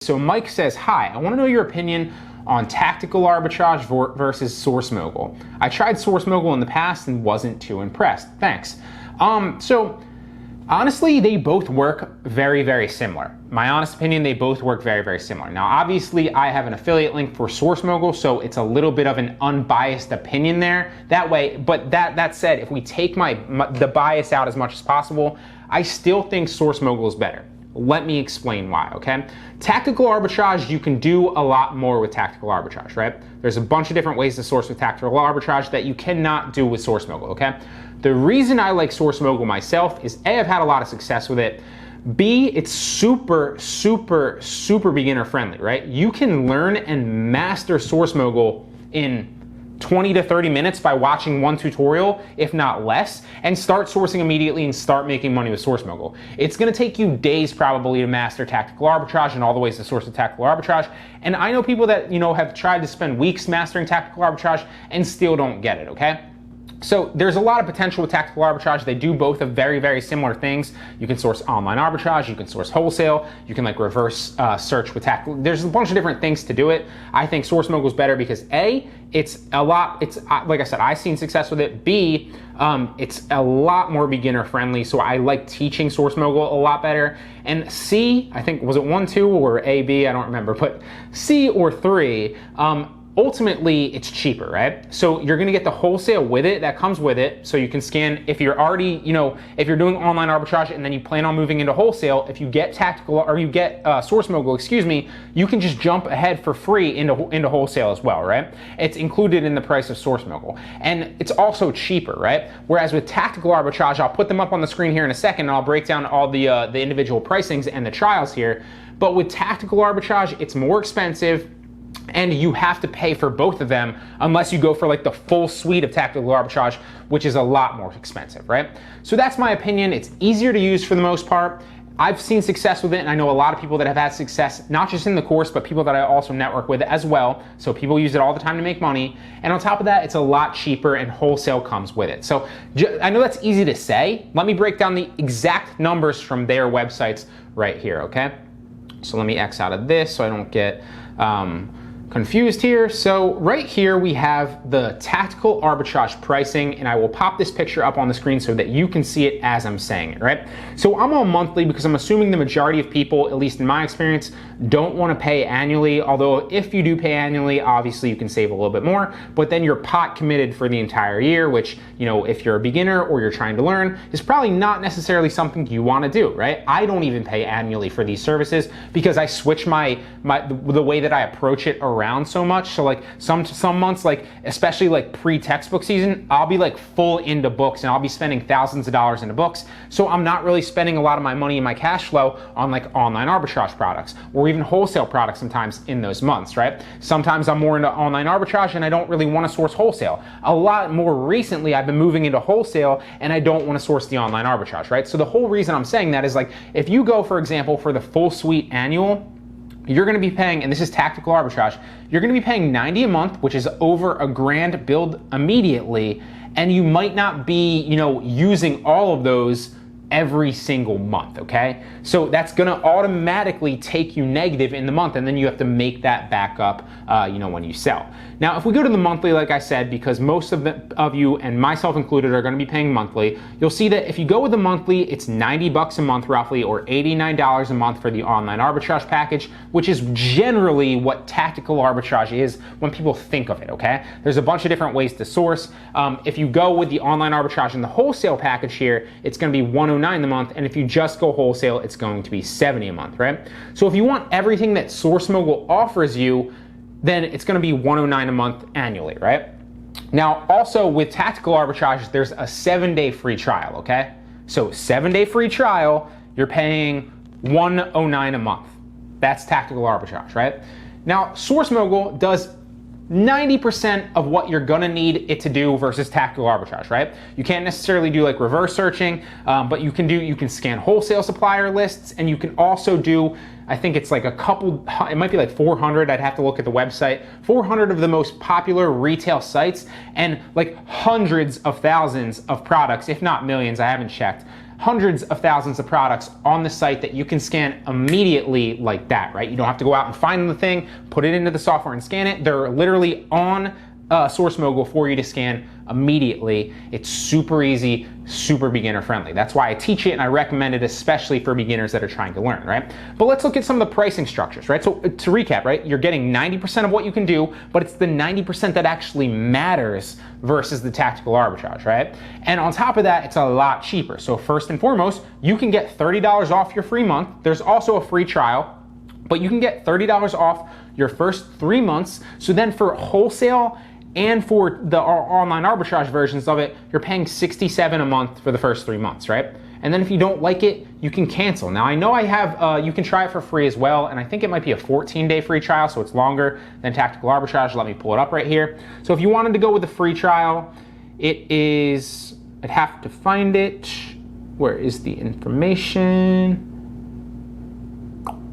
So Mike says, hi, I want to know your opinion on tactical arbitrage versus Source Mogul. I tried Source Mogul in the past and wasn't too impressed. Thanks. So honestly, they both work very, very similar. My honest opinion, they both work very, very similar. Now, obviously, I have an affiliate link for Source Mogul, so it's a little bit of an unbiased opinion there. That way, but that said, if we take the bias out as much as possible, I still think Source Mogul is better. Let me explain why, okay? Tactical arbitrage, you can do a lot more with tactical arbitrage, right? There's a bunch of different ways to source with tactical arbitrage that you cannot do with Source Mogul, okay? The reason I like Source Mogul myself is A, I've had a lot of success with it. B, it's super, super, super beginner friendly, right? You can learn and master Source Mogul in 20 to 30 minutes by watching one tutorial, if not less, and start sourcing immediately and start making money with Source Mogul. It's gonna take you days probably to master tactical arbitrage and all the ways to source with tactical arbitrage. And I know people that, have tried to spend weeks mastering tactical arbitrage and still don't get it, okay? So there's a lot of potential with tactical arbitrage. They do both of very, very similar things. You can source online arbitrage, you can source wholesale, you can reverse search with tactical. There's a bunch of different things to do it. I think Source Mogul is better because A, it's like I said, I've seen success with it. B, it's a lot more beginner friendly, so I like teaching Source Mogul a lot better. And C, I think, was it 1, 2 or A, B? I don't remember, but C or 3, ultimately, it's cheaper, right? So you're gonna get the wholesale with it, that comes with it. So you can scan, if you're already, if you're doing online arbitrage and then you plan on moving into wholesale, if you get Source Mogul, you can just jump ahead for free into wholesale as well, right? It's included in the price of Source Mogul. And it's also cheaper, right? Whereas with tactical arbitrage, I'll put them up on the screen here in a second and I'll break down all the individual pricings and the trials here. But with tactical arbitrage, it's more expensive, and you have to pay for both of them unless you go for the full suite of tactical arbitrage, which is a lot more expensive, right? So that's my opinion. It's easier to use for the most part. I've seen success with it, and I know a lot of people that have had success, not just in the course, but people that I also network with as well. So people use it all the time to make money. And on top of that, it's a lot cheaper and wholesale comes with it. So I know that's easy to say. Let me break down the exact numbers from their websites right here, okay? So let me X out of this so I don't get confused here. So right here we have the tactical arbitrage pricing, and I will pop this picture up on the screen so that you can see it as I'm saying it, right? So I'm on monthly because I'm assuming the majority of people, at least in my experience, don't want to pay annually. Although if you do pay annually, obviously you can save a little bit more, but then you're pot committed for the entire year, which, if you're a beginner or you're trying to learn, is probably not necessarily something you want to do, right? I don't even pay annually for these services because I switch the way that I approach it around so much. So some months, especially pre-textbook season, I'll be full into books and I'll be spending thousands of dollars into books. So I'm not really spending a lot of my money and my cash flow on online arbitrage products or even wholesale products sometimes in those months, right? Sometimes I'm more into online arbitrage and I don't really want to source wholesale. A lot more recently, I've been moving into wholesale and I don't want to source the online arbitrage, right? So the whole reason I'm saying that is if you go, for example, for the full suite annual, you're gonna be paying, and this is tactical arbitrage, you're gonna be paying $90 a month, which is over $1,000 billed immediately, and you might not be, using all of those every single month, okay? So that's gonna automatically take you negative in the month, and then you have to make that back up, when you sell. Now, if we go to the monthly, like I said, because most of you, and myself included, are gonna be paying monthly, you'll see that if you go with the monthly, it's $90 a month roughly, or $89 a month for the online arbitrage package, which is generally what tactical arbitrage is when people think of it, okay? There's a bunch of different ways to source. If you go with the online arbitrage and the wholesale package here, it's gonna be $109 a month, and if you just go wholesale, it's going to be $70 a month, right? So if you want everything that Source Mogul offers you, then it's gonna be $109 a month annually, right? Now, also with tactical arbitrage, there's a 7-day free trial, okay? So 7-day free trial, you're paying $109 a month. That's tactical arbitrage, right? Now, Source Mogul does 90% of what you're gonna need it to do versus tactical arbitrage, right? You can't necessarily do reverse searching, but you can scan wholesale supplier lists, and you can also do, I think it's it might be 400, I'd have to look at the website, 400 of the most popular retail sites, and hundreds of thousands of products, if not millions, I haven't checked, hundreds of thousands of products on the site that you can scan immediately like that, right? You don't have to go out and find the thing, put it into the software and scan it. They're literally on Source Mogul for you to scan immediately. It's super easy, super beginner friendly. That's why I teach it and I recommend it, especially for beginners that are trying to learn, right? But let's look at some of the pricing structures, right? So to recap, right, you're getting 90% of what you can do, but it's the 90% that actually matters versus the tactical arbitrage, right? And on top of that, it's a lot cheaper. So first and foremost, you can get $30 off your free month. There's also a free trial, but you can get $30 off your first 3 months. So then for wholesale and for the online arbitrage versions of it, you're paying $67 a month for the first 3 months, right? And then if you don't like it, you can cancel. Now I know I have, you can try it for free as well, and I think it might be a 14-day free trial, so it's longer than tactical arbitrage. Let me pull it up right here. So if you wanted to go with the free trial, it is, I'd have to find it. Where is the information?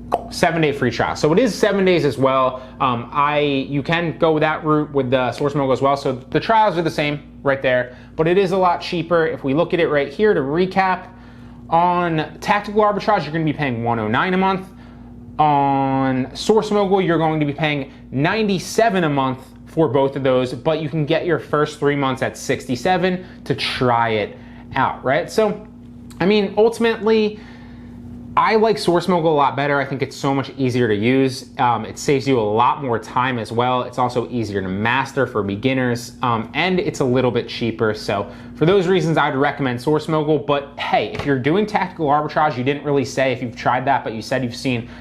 7-day free trial. So it is 7 days as well. You can go that route with the Source Mogul as well. So the trials are the same right there, but it is a lot cheaper. If we look at it right here to recap, on tactical arbitrage, you're going to be paying $109 a month. On Source Mogul, you're going to be paying $97 a month for both of those, but you can get your first 3 months at $67 to try it out, right? So, I mean, ultimately, I like Source Mogul a lot better. I think it's so much easier to use. It saves you a lot more time as well. It's also easier to master for beginners, and it's a little bit cheaper. So for those reasons, I'd recommend Source Mogul. But hey, if you're doing tactical arbitrage, you didn't really say if you've tried that, but you said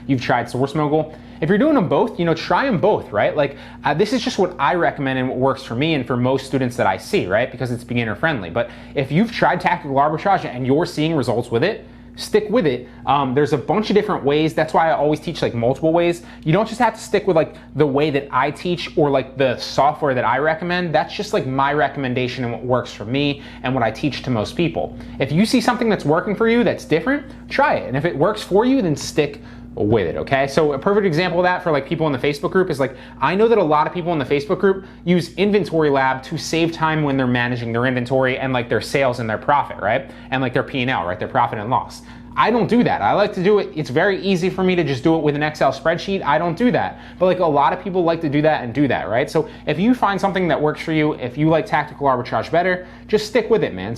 you've tried Source Mogul. If you're doing them both, try them both, right? Like this is just what I recommend and what works for me and for most students that I see, right? Because it's beginner friendly. But if you've tried tactical arbitrage and you're seeing results with it, stick with it. There's a bunch of different ways. That's why I always teach like multiple ways. You don't just have to stick with like the way that I teach or like the software that I recommend. That's just like my recommendation and what works for me and what I teach to most people. If you see something that's working for you that's different, try it. And if it works for you, then stick with it, okay? So a perfect example of that for like people in the Facebook group is like, I know that a lot of people in the Facebook group use Inventory Lab to save time when they're managing their inventory and like their sales and their profit, right? And like their P&L, right? Their profit and loss. I don't do that. I like to do it. It's very easy for me to just do it with an Excel spreadsheet. I don't do that. But like a lot of people like to do that and do that, right? So if you find something that works for you, if you like tactical arbitrage better, just stick with it, man.